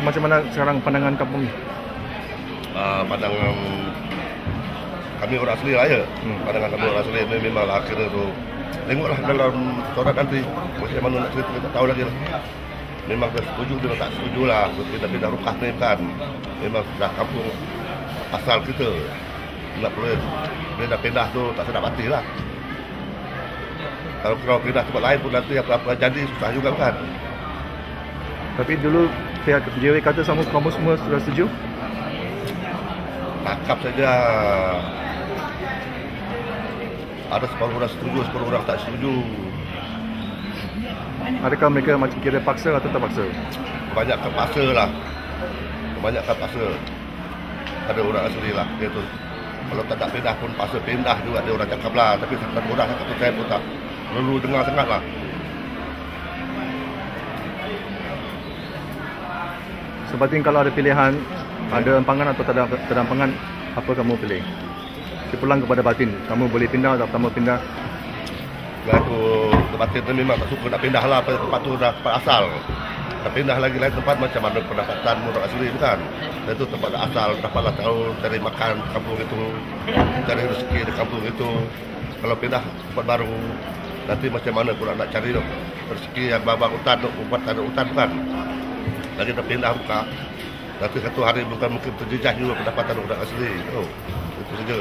macam mana sekarang pandangan kampung ni? Pandangan kami orang asli raya, pandangan kami orang asli ini memanglah akhirnya tu tengoklah dalam surat nanti macam mana nak cerita, kita tahu lagi lah. Memang setuju dengan tak setuju lah pindah-pindah rumah ni kan, memang dah kampung asal kita, nak boleh pindah-pindah tu tak sedap hati lah. Kalau pindah tempat lain pun nanti apa-apa jadi susah juga kan. Tapi dulu pihak JW kata sama kamu semua sudah setuju? Tangkap saja. Ada separuh orang setuju, separuh orang tak setuju. Adakah mereka macam kira paksa atau terpaksa? Kebanyakan paksa lah. Kebanyakan paksa. Ada orang asli lah. Dia tu, kalau tak nak pindah pun paksa pindah juga dia orang cakap lah. Tapi satu orang cakap tu saya pun tak perlu dengar sangat lah. Seperti kalau ada pilihan, ada empangan atau tak ada empangan, apa kamu pilih? Pulang kepada batin, kamu boleh pindah atau kamu pindah? Lepas tu batin tu memang tak suka nak pindah lah, tempat tu dah tempat asal. Nak pindah lagi lain tempat macam mana pendapatan orang asli tu kan. Dan tu tempat asal, dapatlah tahu cari makan di kampung itu, cari rezeki di kampung itu. Kalau pindah tempat baru, nanti macam mana pula nak cari tu rezeki yang babak hutan, ubat ada hutan kan. Lagi nak pindah buka, nanti satu hari bukan mungkin terjejah juga pendapatan orang asli. Oh, itu saja.